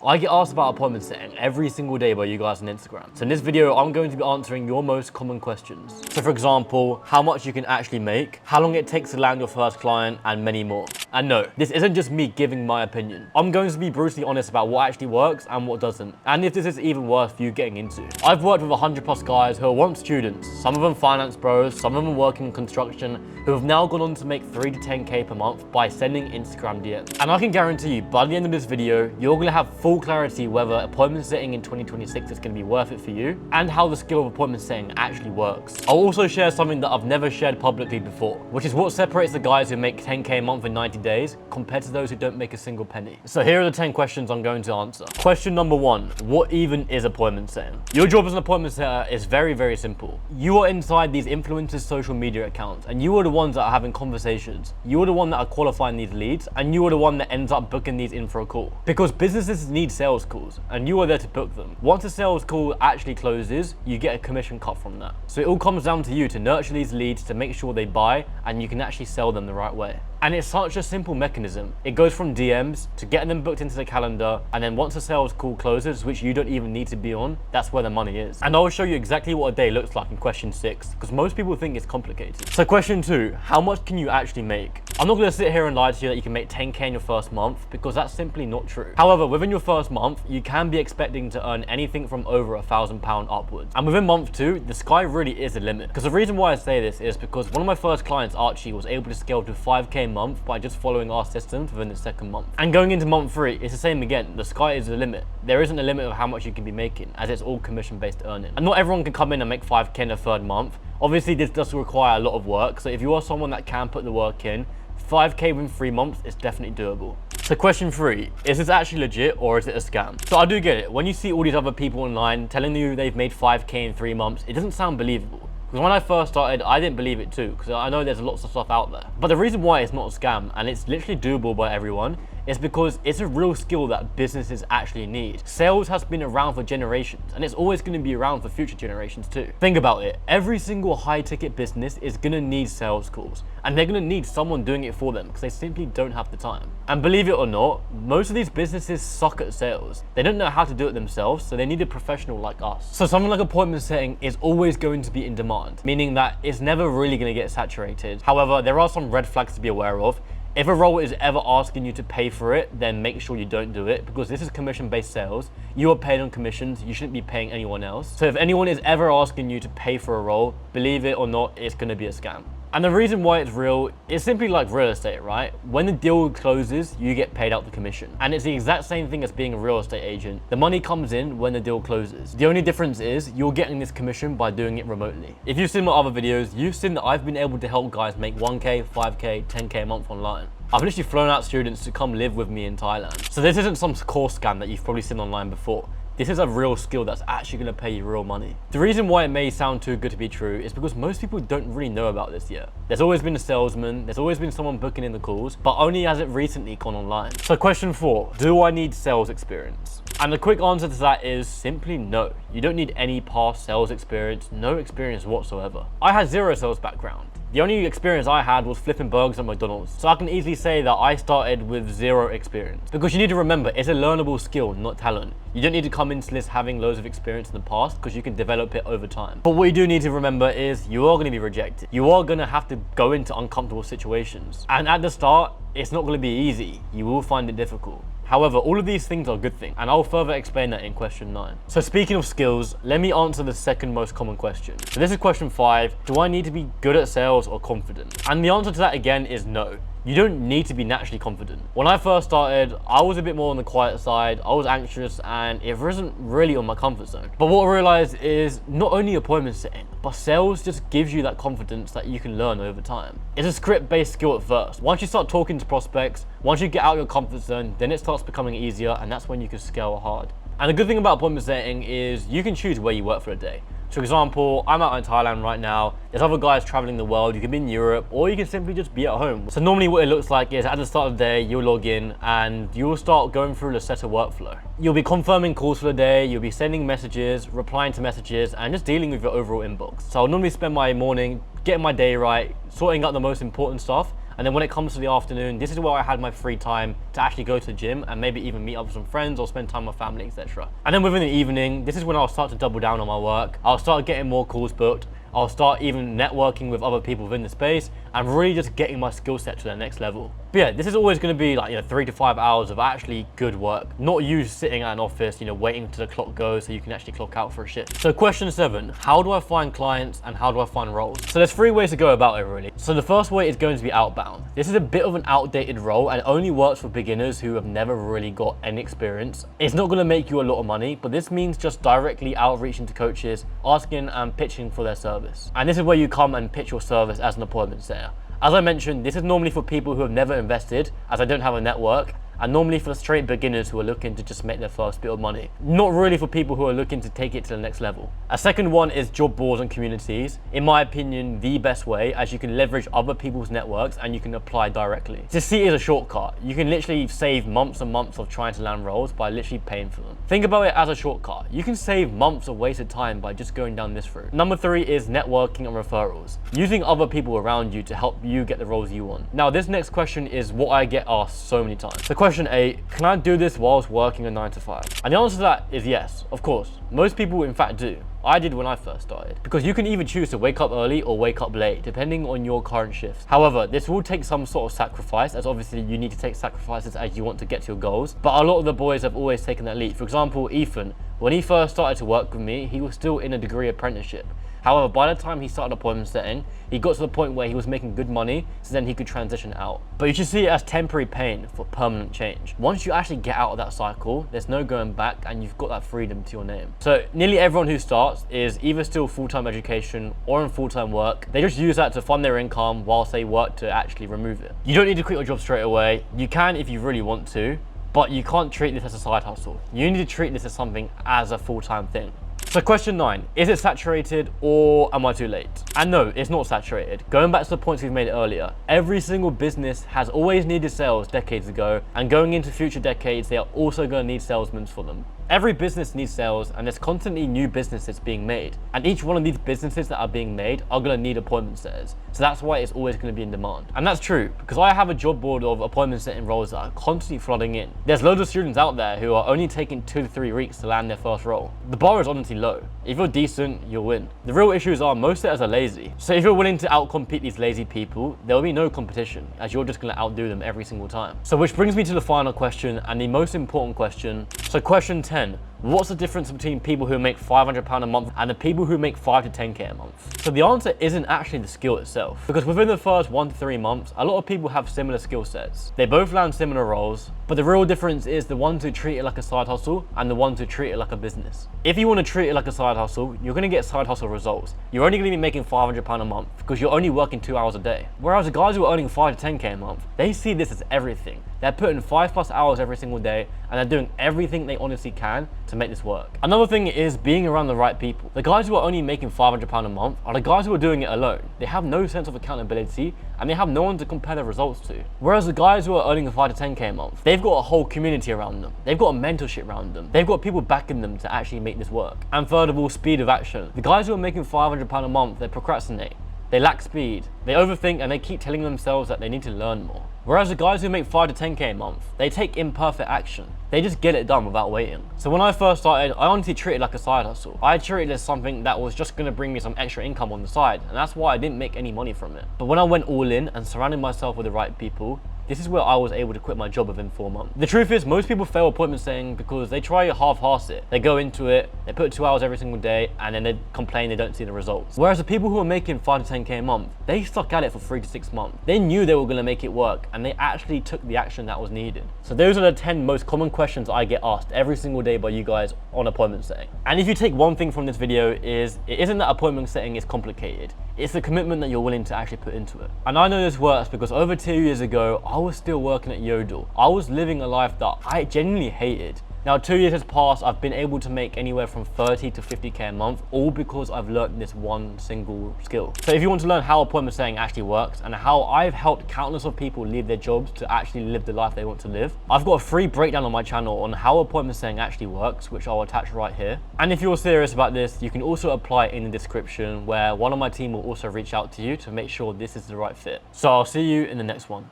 I get asked about appointment setting every single day by you guys on Instagram. So in this video, I'm going to be answering your most common questions. So for example, how much you can actually make, how long it takes to land your first client, and many more. And no, this isn't just me giving my opinion. I'm going to be brutally honest about what actually works and what doesn't, and if this is even worth you getting into. I've worked with 100+ guys who are once students, some of them finance bros, some of them working in construction, who have now gone on to make 3 to 10K per month by sending Instagram DMs. And I can guarantee you, by the end of this video, you're gonna have full clarity whether appointment setting in 2026 is gonna be worth it for you, and how the skill of appointment setting actually works. I'll also share something that I've never shared publicly before, which is what separates the guys who make 10K a month in 90 days compared to those who don't make a single penny. So here are the 10 questions I'm going to answer. Question number 1, what even is appointment setting? Your job as an appointment setter is very, very simple. You are inside these influencers' social media accounts, and you are the ones that are having conversations. You are the one that are qualifying these leads, and you are the one that ends up booking these in for a call. Because businesses need sales calls, and you are there to book them. Once a sales call actually closes, you get a commission cut from that. So it all comes down to you to nurture these leads to make sure they buy, and you can actually sell them the right way. And it's such a simple mechanism. It goes from DMs to getting them booked into the calendar, and then once a sales call closes, which you don't even need to be on, that's where the money is. And I'll show you exactly what a day looks like in question 6, because most people think it's complicated. So question 2, how much can you actually make? I'm not gonna sit here and lie to you that you can make 10K in your first month, because that's simply not true. However, within your first month, you can be expecting to earn anything from over £1,000 upwards. And within month 2, the sky really is the limit. Because the reason why I say this is because one of my first clients, Archie, was able to scale to 5K a month by just following our systems within the second month. And going into month 3, it's the same again. The sky is the limit. There isn't a limit of how much you can be making, as it's all commission-based earning. And not everyone can come in and make 5K in a third month. Obviously, this does require a lot of work. So if you are someone that can put the work in, 5K within 3 months is definitely doable. So question 3, is this actually legit or is it a scam? So I do get it. When you see all these other people online telling you they've made 5K in 3 months, it doesn't sound believable. Because when I first started, I didn't believe it too, because I know there's lots of stuff out there. But the reason why it's not a scam, and it's literally doable by everyone, is because it's a real skill that businesses actually need. Sales has been around for generations, and it's always going to be around for future generations too. Think about it. Every single high-ticket business is going to need sales calls, and they're going to need someone doing it for them because they simply don't have the time. And believe it or not, most of these businesses suck at sales. They don't know how to do it themselves, so they need a professional like us. So something like appointment setting is always going to be in demand, meaning that it's never really going to get saturated. However, there are some red flags to be aware of. If a role is ever asking you to pay for it, then make sure you don't do it, because this is commission-based sales. You are paid on commissions, you shouldn't be paying anyone else. So if anyone is ever asking you to pay for a role, believe it or not, it's gonna be a scam. And the reason why it's real is simply like real estate, right? When the deal closes, you get paid out the commission. And it's the exact same thing as being a real estate agent. The money comes in when the deal closes. The only difference is you're getting this commission by doing it remotely. If you've seen my other videos, you've seen that I've been able to help guys make 1K, 5K, 10K a month online. I've literally flown out students to come live with me in Thailand. So this isn't some course scam that you've probably seen online before. This is a real skill that's actually going to pay you real money. The reason why it may sound too good to be true is because most people don't really know about this yet. There's always been a salesman, there's always been someone booking in the calls, but only has it recently gone online. So question 4, do I need sales experience? And the quick answer to that is simply no. You don't need any past sales experience, no experience whatsoever. I had 0 sales background. The only experience I had was flipping burgers at McDonald's. So I can easily say that I started with 0 experience. Because you need to remember, it's a learnable skill, not talent. You don't need to come into this having loads of experience in the past, because you can develop it over time. But what you do need to remember is you are going to be rejected. You are going to have to go into uncomfortable situations. And at the start, it's not going to be easy. You will find it difficult. However, all of these things are good things, and I'll further explain that in question 9. So speaking of skills, let me answer the second most common question. So this is question 5, do I need to be good at sales or confident? And the answer to that again is no. You don't need to be naturally confident. When I first started, I was a bit more on the quiet side, I was anxious, and it wasn't really on my comfort zone. But what I realized is not only appointment setting, but sales just gives you that confidence that you can learn over time. It's a script-based skill at first. Once you start talking to prospects, once you get out of your comfort zone, then it starts becoming easier, and that's when you can scale hard. And the good thing about appointment setting is you can choose where you work for a day. For example, I'm out in Thailand right now, there's other guys traveling the world, you can be in Europe, or you can simply just be at home. So normally what it looks like is at the start of the day, you'll log in and you'll start going through the setter workflow. You'll be confirming calls for the day, you'll be sending messages, replying to messages, and just dealing with your overall inbox. So I'll normally spend my morning getting my day right, sorting out the most important stuff, And then when it comes to the afternoon, this is where I had my free time to actually go to the gym and maybe even meet up with some friends or spend time with my family, etc. And then within the evening, this is when I'll start to double down on my work. I'll start getting more calls booked. I'll start even networking with other people within the space and really just getting my skill set to the next level. But yeah, this is always going to be like, 3 to 5 hours of actually good work, not you sitting at an office, waiting until the clock goes so you can actually clock out for a shift. So question 7, how do I find clients and how do I find roles? So there's 3 ways to go about it really. So the first way is going to be outbound. This is a bit of an outdated role and only works for beginners who have never really got any experience. It's not going to make you a lot of money, but this means just directly outreaching to coaches, asking and pitching for their service. And this is where you come and pitch your service as an appointment setter. As I mentioned, this is normally for people who have never invested, as I don't have a network, and normally for straight beginners who are looking to just make their first bit of money. Not really for people who are looking to take it to the next level. A second one is job boards and communities. In my opinion, the best way, as you can leverage other people's networks and you can apply directly. To see it as a shortcut. You can literally save months and months of trying to land roles by literally paying for them. Think about it as a shortcut. You can save months of wasted time by just going down this route. Number 3 is networking and referrals. Using other people around you to help you get the roles you want. Now, this next question is what I get asked so many times. So question 8, can I do this whilst working a 9 to 5? And the answer to that is yes, of course. Most people in fact do. I did when I first started. Because you can either choose to wake up early or wake up late, depending on your current shifts. However, this will take some sort of sacrifice, as obviously you need to take sacrifices as you want to get to your goals. But a lot of the boys have always taken that leap. For example, Ethan, when he first started to work with me, he was still in a degree apprenticeship. However, by the time he started appointment setting, he got to the point where he was making good money, so then he could transition out. But you should see it as temporary pain for permanent change. Once you actually get out of that cycle, there's no going back and you've got that freedom to your name. So nearly everyone who starts is either still full-time education or in full-time work. They just use that to fund their income whilst they work to actually remove it. You don't need to quit your job straight away. You can if you really want to, but you can't treat this as a side hustle. You need to treat this as something as a full-time thing. So question 9, is it saturated or am I too late? And no, it's not saturated. Going back to the points we've made earlier, every single business has always needed sales decades ago, and going into future decades, they are also going to need salesmen for them. Every business needs sales and there's constantly new businesses being made. And each one of these businesses that are being made are going to need appointment setters. So that's why it's always going to be in demand. And that's true because I have a job board of appointment setting roles that are constantly flooding in. There's loads of students out there who are only taking 2 to 3 weeks to land their first role. The bar is honestly low. If you're decent, you'll win. The real issues are most setters are lazy. So if you're willing to outcompete these lazy people, there will be no competition as you're just going to outdo them every single time. So which brings me to the final question and the most important question. So question 10. What's the difference between people who make £500 a month and the people who make 5 to 10k a month? So the answer isn't actually the skill itself, because within the first 1 to 3 months, a lot of people have similar skill sets. They both land similar roles, but the real difference is the ones who treat it like a side hustle and the ones who treat it like a business. If you want to treat it like a side hustle, you're going to get side hustle results. You're only going to be making £500 a month because you're only working 2 hours a day. Whereas the guys who are earning 5 to 10k a month, they see this as everything. They're putting 5+ hours every single day and they're doing everything they honestly can to make this work. Another thing is being around the right people. The guys who are only making £500 a month are the guys who are doing it alone. They have no sense of accountability and they have no one to compare their results to. Whereas the guys who are earning 5 to 10k a month, they've got a whole community around them. They've got a mentorship around them. They've got people backing them to actually make this work. And third of all, speed of action. The guys who are making £500 a month, they procrastinate. They lack speed, they overthink, and they keep telling themselves that they need to learn more. Whereas the guys who make 5 to 10k a month, they take imperfect action. They just get it done without waiting. So when I first started, I honestly treated it like a side hustle. I treated it as something that was just gonna bring me some extra income on the side, and that's why I didn't make any money from it. But when I went all in and surrounded myself with the right people, this is where I was able to quit my job within 4 months. The truth is, most people fail appointment setting because they try to half-ass it. They go into it, they put 2 hours every single day, and then they complain they don't see the results. Whereas the people who are making 5 to 10k a month, they stuck at it for 3 to 6 months. They knew they were gonna make it work, and they actually took the action that was needed. So those are the 10 most common questions I get asked every single day by you guys on appointment setting. And if you take one thing from this video is, it isn't that appointment setting is complicated. It's the commitment that you're willing to actually put into it. And I know this works because over 2 years ago, I was still working at Yodel. I was living a life that I genuinely hated. Now 2 years has passed, I've been able to make anywhere from 30 to 50K a month, all because I've learned this one single skill. So if you want to learn how appointment setting actually works and how I've helped countless of people leave their jobs to actually live the life they want to live, I've got a free breakdown on my channel on how appointment setting actually works, which I'll attach right here. And if you're serious about this, you can also apply it in the description, where one of my team will also reach out to you to make sure this is the right fit. So I'll see you in the next one.